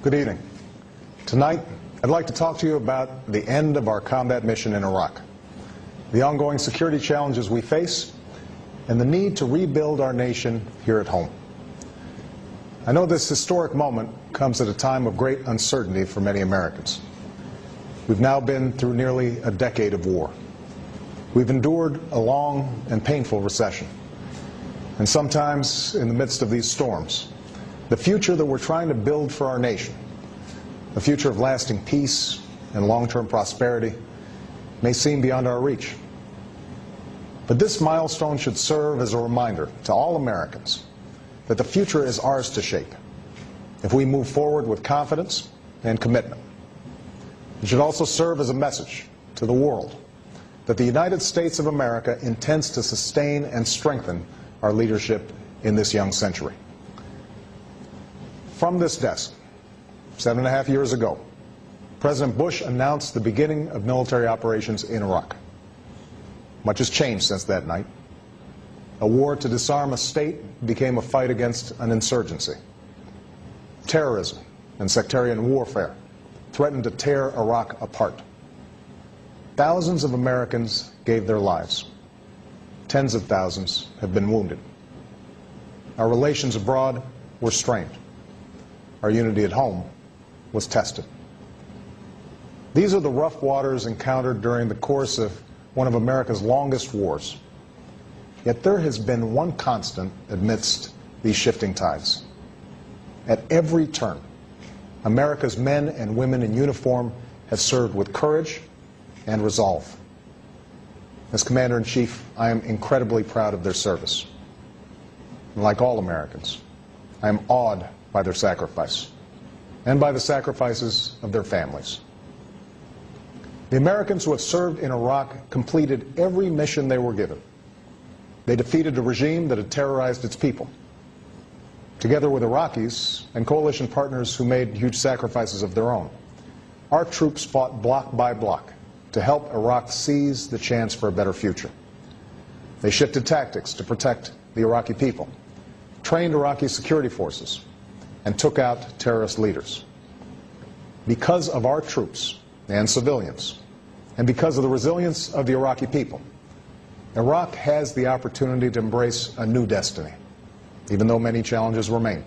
Good evening. Tonight, I'd like to talk to you about the end of our combat mission in Iraq, the ongoing security challenges we face, and the need to rebuild our nation here at home. I know this historic moment comes at a time of great uncertainty for many Americans. We've now been through nearly a decade of war. We've endured a long and painful recession. And sometimes, in the midst of these storms, the future that we're trying to build for our nation, a future of lasting peace and long-term prosperity, may seem beyond our reach. But this milestone should serve as a reminder to all Americans that the future is ours to shape if we move forward with confidence and commitment. It should also serve as a message to the world that the United States of America intends to sustain and strengthen our leadership in this young century. From this desk, 7.5 years ago, President Bush announced the beginning of military operations in Iraq. Much has changed since that night. A war to disarm a state became a fight against an insurgency. Terrorism and sectarian warfare threatened to tear Iraq apart. Thousands of Americans gave their lives. Tens of thousands have been wounded. Our relations abroad were strained. Our unity at home was tested. These are the rough waters encountered during the course of one of America's longest wars. Yet there has been one constant amidst these shifting tides. At every turn, America's men and women in uniform have served with courage and resolve. As Commander-in-Chief, I am incredibly proud of their service. And like all Americans, I am awed by their sacrifice and by the sacrifices of their families. The Americans who have served in Iraq completed every mission they were given. They defeated a regime that had terrorized its people. Together with Iraqis and coalition partners who made huge sacrifices of their own, our troops fought block by block to help Iraq seize the chance for a better future. They shifted tactics to protect the Iraqi people, trained Iraqi security forces, and took out terrorist leaders. Because of our troops and civilians, and because of the resilience of the Iraqi people, Iraq has the opportunity to embrace a new destiny, even though many challenges remain.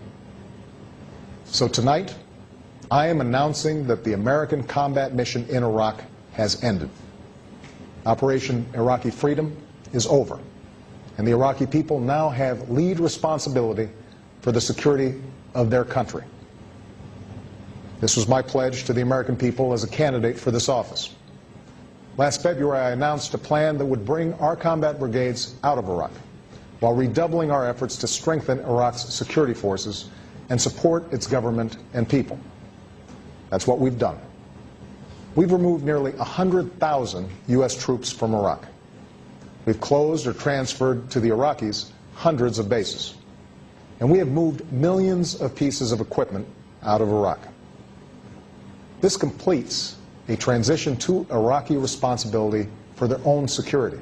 So tonight, I am announcing that the American combat mission in Iraq has ended. Operation Iraqi Freedom is over, and the Iraqi people now have lead responsibility for the security of their country. This was my pledge to the American people as a candidate for this office. Last February, I announced a plan that would bring our combat brigades out of Iraq, while redoubling our efforts to strengthen Iraq's security forces and support its government and people. That's what we've done. We've removed nearly 100,000 U.S. troops from Iraq. We've closed or transferred to the Iraqis hundreds of bases. And we have moved millions of pieces of equipment out of Iraq. This completes a transition to Iraqi responsibility for their own security.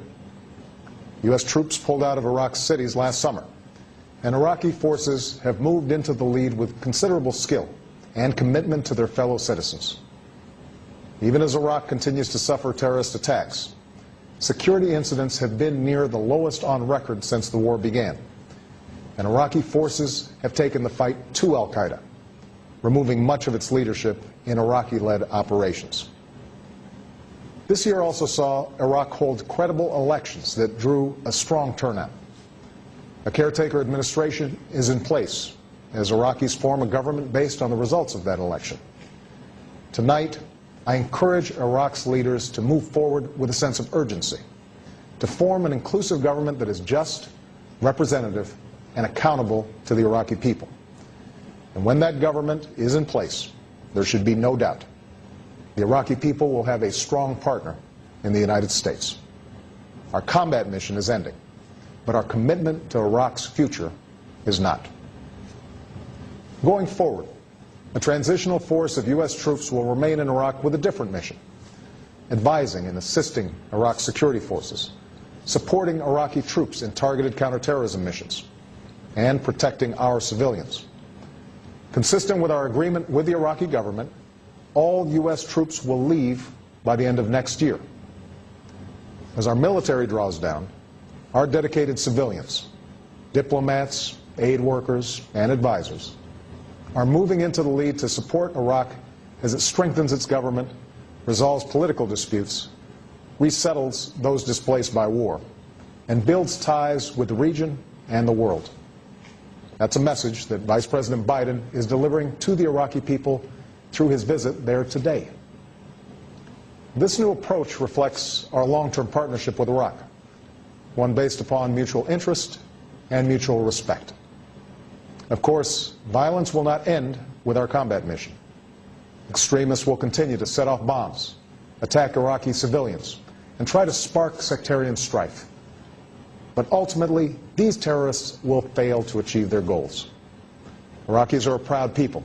U.S. troops pulled out of Iraq's cities last summer, and Iraqi forces have moved into the lead with considerable skill and commitment to their fellow citizens. Even as Iraq continues to suffer terrorist attacks, security incidents have been near the lowest on record since the war began, and Iraqi forces have taken the fight to al-Qaeda, removing much of its leadership in Iraqi-led operations. This year also saw Iraq hold credible elections that drew a strong turnout. A caretaker administration is in place as Iraqis form a government based on the results of that election. Tonight, I encourage Iraq's leaders to move forward with a sense of urgency, to form an inclusive government that is just, representative, and accountable to the Iraqi people. And when that government is in place, there should be no doubt the Iraqi people will have a strong partner in the United States. Our combat mission is ending, but our commitment to Iraq's future is not. Going forward, a transitional force of U.S. troops will remain in Iraq with a different mission, advising and assisting Iraq's security forces, supporting Iraqi troops in targeted counterterrorism missions, and protecting our civilians. Consistent with our agreement with the Iraqi government, all U.S. troops will leave by the end of next year. As our military draws down, our dedicated civilians, diplomats, aid workers, and advisors are moving into the lead to support Iraq as it strengthens its government, resolves political disputes, resettles those displaced by war, and builds ties with the region and the world. That's a message that Vice President Biden is delivering to the Iraqi people through his visit there today. This new approach reflects our long-term partnership with Iraq, one based upon mutual interest and mutual respect. Of course, violence will not end with our combat mission. Extremists will continue to set off bombs, attack Iraqi civilians, and try to spark sectarian strife. But ultimately, these terrorists will fail to achieve their goals. Iraqis are a proud people,